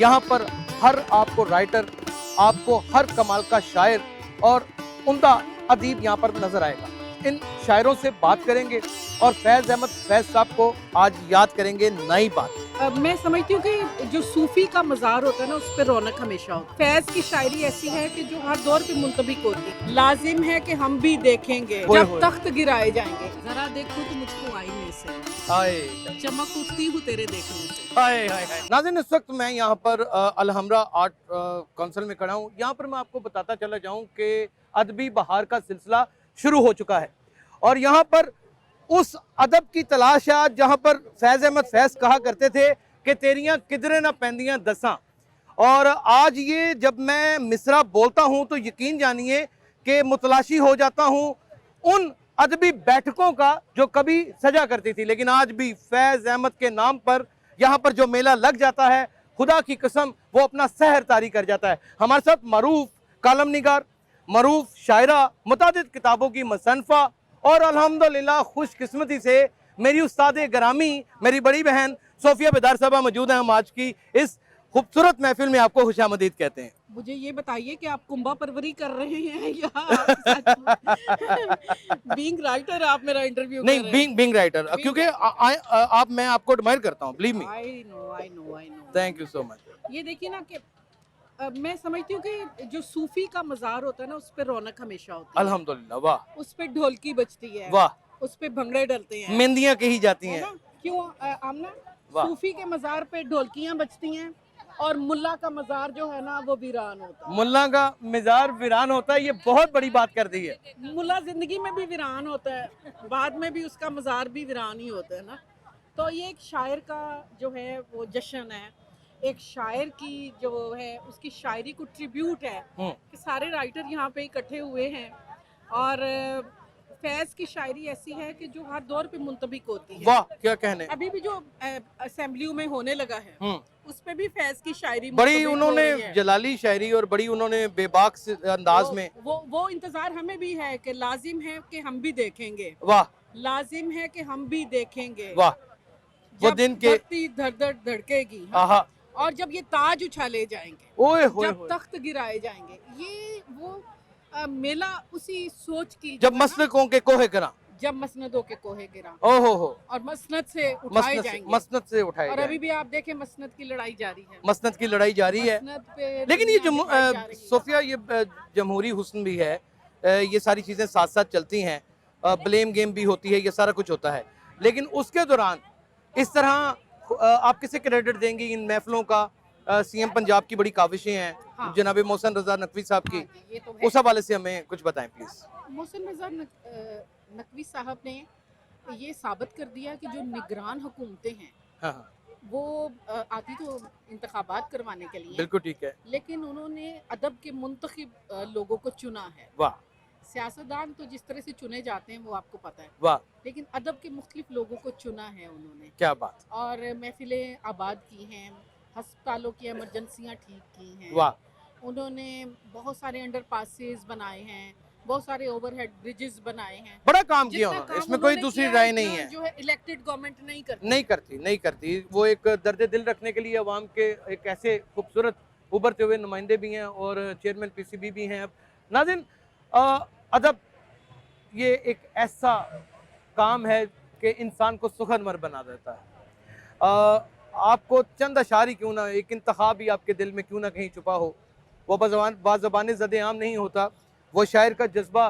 यहाँ पर हर आपको राइटर, आपको हर कमाल का शायर और उम्दा अदीब यहाँ पर नजर आएगा। इन शायरों से बात करेंगे और फैज अहमद फैज साहब को आज याद करेंगे नई बात। मैं समझती हूँ कि जो सूफी का मज़ार होता है ना, उस पर रौनक हमेशा होती है। फैज की शायरी ऐसी है कि जो हर दौर पे मुंतबिक होती है। लाजिम है कि हम भी देखेंगे जब तख्त गिराए जाएंगे। जरा देखो तो मुझको आईने से, चमक उठती हूँ तेरे देखने से। नाज़रीन, इस वक्त मैं यहाँ पर अलहमरा आर्ट काउंसिल में खड़ा हूँ। यहाँ पर मैं आपको बताता चला जाऊँ कि अदबी बहार का सिलसिला शुरू हो चुका है और यहाँ पर उस अदब की तलाश है आज जहाँ पर फैज अहमद फैज कहा करते थे कि तेरियां किधरे ना पैंदियां दसां। और आज ये जब मैं मिसरा बोलता हूँ तो यकीन जानिए कि मुतलाशी हो जाता हूँ उन अदबी बैठकों का जो कभी सजा करती थी, लेकिन आज भी फैज अहमद के नाम पर यहाँ पर जो मेला लग जाता है, खुदा की कसम वो अपना सहर तारी कर जाता है। हमारे साथ मरूफ कालम निगार, मरूफ शायरा, मुतादिद किताबों की मुसन्फ़ा और अल्हम्दुलिल्लाह खुशकिस्मती से मेरी उस्ताद गरामी, मेरी बड़ी बहन सोफिया बेदार साहबा मौजूद हैं। हम आज की इस खूबसूरत महफिल में आपको खुशामदीद कहते हैं। मुझे ये बताइए कि आप कुंभा परवरी कर रहे हैं या बीइंग राइटर आप मेरा इंटरव्यू नहीं, कर रहे हैं? बीइंग राइटर, क्योंकि आप मैं आपको एडमायर करता हूँ, believe me. I know. Thank you so much. ये देखिए ना कि मैं समझती हूँ कि जो सूफी का मज़ार होता है ना, उस पर रौनक हमेशा होती है। अल्हम्दुलिल्लाह, वाह उस पे ढोलकी बजती है, वाह, उस पे भंगड़े डलते हैं, मेहंदियाँ कही जाती है हैं। ना? क्यों आमना? वाह। सूफी के मज़ार पे ढोलकियाँ बजती हैं और मुल्ला का मज़ार जो है ना वो वीरान होता है। मुल्ला का मिजार वीरान होता है, ये बहुत बड़ी बात कर दी है। मुल्ला जिंदगी में भी वीरान होता है, बाद में भी उसका मज़ार भी वीरान ही होता है ना। तो ये एक शायर का जो है वो जश्न है, एक शायर की जो है उसकी शायरी को ट्रिब्यूट है कि सारे राइटर यहाँ पे इकट्ठे हुए हैं। और फैज़ की शायरी ऐसी है कि जो हर दौर पे मुंतबिक होती है। वाह, क्या कहने। अभी भी जो असेंबलियों में होने लगा है उस पे भी फैज़ की शायरी बड़ी मुंतबिक हो उन्होंने रही है। जलाली शायरी और बड़ी उन्होंने बेबाक से अंदाज में। वो इंतजार हमें भी है कि लाजिम है कि हम भी देखेंगे, वाह लाजिम है कि हम भी देखेंगे वाह, वो जब दिन के धरती धड़ धड़ धड़केगी, हाँ, आहा, और जब ये ताज उछाले जाएंगे, ओए होए जब होए। तख्त गिराए जाएंगे। ये वो मेला उसी सोच की जब जो है ना, मसलकों के कोहे करा, जब मसनदों के कोहे गिरा ओहो हो, और मसनद से उठाए जाएंगे। मसनद से उठाए और अभी जाए। भी आप देखें मसनद की लड़ाई जारी है, मसनद की लड़ाई जारी है। मसनद पे लेकिन ये दुनिया दिखाई जा रही है। सोफिया, ये जमहूरी हुस्न भी है, ये सारी चीज़ें साथ साथ चलती हैं, ब्लेम गेम भी होती है, ये सारा कुछ होता है। लेकिन उसके दौरान इस तरह आप किसे क्रेडिट देंगी इन महफिलों का? सीएम पंजाब की बड़ी काविशें हैं, हाँ। जनाब मोहसिन रजा नकवी साहब की, हाँ जी, ये तो है। उस हवाले से हमें कुछ बताएं प्लीज। मोहसिन रजा नकवी साहब ने ये साबित कर दिया कि जो निगरान हुकूमतें हैं हाँ हाँ, वो आती तो इंतखाबात करवाने के लिए, बिल्कुल ठीक है। लेकिन उन्होंने अदब के मुंतखब लोगों को चुना है। वाह सियासतदान तो जिस तरह से चुने जाते हैं वो आपको पता है, वाह, लेकिन अदब के मुख्तलिफ लोगों को चुना है उन्होंने। क्या बात, और महफिलें आबाद की हैं, हस्पतालों की एमरजेंसियाँ ठीक की हैं, वाह, उन्होंने बहुत सारे अंडर पासेस बनाए हैं, बहुत सारे ओवरहेड ब्रिजेस बनाए हैं। बड़ा काम किया जितना उन्होंने, काम इसमें कोई उन्होंने दूसरी किया राय है, नहीं है। जो है इलेक्टेड गवर्नमेंट नहीं करती। वो एक दर्द दिल रखने के लिए अवाम के एक ऐसे खूबसूरत उभरते हुए नुमाइंदे भी हैं और चेयरमैन पीसीबी भी हैं। अब नाज़रीन, अदब ये एक ऐसा काम है कि इंसान को सुखदमर बना देता है। आपको चंद अशारी क्यों ना, एक इंतखाब भी आपके दिल में क्यों ना कहीं छुपा हो, वो बाज़बान ज़द-ए-आम नहीं होता, वो शायर का जज्बा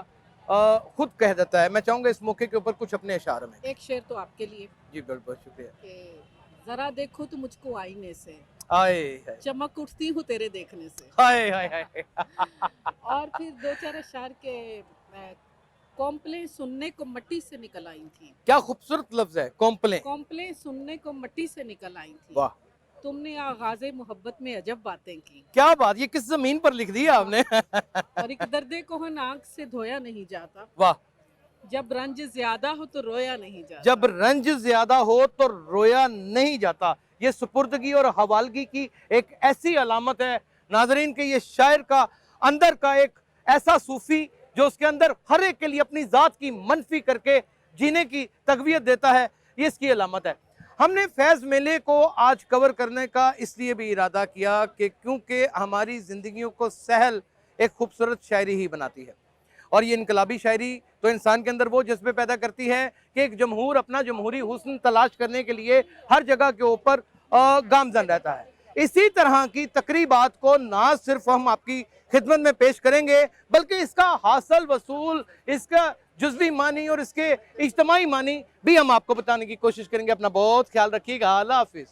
खुद कह देता है। मैं चाहूँगा इस मौके के ऊपर कुछ अपने अशार में। एक शेर तो आपके लिए जी बहुत बहुत शुक्रिया। कि जरा देखो तो मुझको आईने से, आए हाय, चमक उठती हूँ तेरे देखने से। हाय हाय हाय। और फिर दो चार अशार के कॉम्प्लें सुनने को मट्टी से निकल आई थी, क्या खूबसूरत लफ्ज है, कॉम्प्लें। कॉम्प्लें सुनने को मट्टी से निकल आई थी, वाह, तुमने आगाज़े मोहब्बत में अजब बातें की, क्या बात, ये किस जमीन पर लिख दिया आपने। और एक दर्दे को हन आँख से धोया नहीं जाता, वाह, जब रंज ज्यादा हो तो रोया नहीं जाता। जब रंज ज्यादा हो तो रोया नहीं जाता, ये सुपुर्दगी और हवालगी की एक ऐसी अलामत है नाजरीन के ये शायर का अंदर का एक ऐसा सूफी जो उसके अंदर हर एक के लिए अपनी जात की मनफी करके जीने की तकवीत देता है, ये इसकी अलामत है। हमने फैज़ मेले को आज कवर करने का इसलिए भी इरादा किया कि क्योंकि हमारी ज़िंदगियों को सहल एक खूबसूरत शायरी ही बनाती है। और ये इनकलाबी शायरी तो इंसान के अंदर वो जज्बे पैदा करती है कि एक जमहूर अपना जमहूरी हुस्न तलाश करने के लिए हर जगह के ऊपर गामजन रहता है। इसी तरह की तकरीबात को ना सिर्फ हम आपकी खिदमत में पेश करेंगे, बल्कि इसका हासिल वसूल, इसका जुज़वी मानी और इसके इज्तिमाई मानी भी हम आपको बताने की कोशिश करेंगे। अपना बहुत ख्याल रखिएगा। अल्लाह हाफिज़।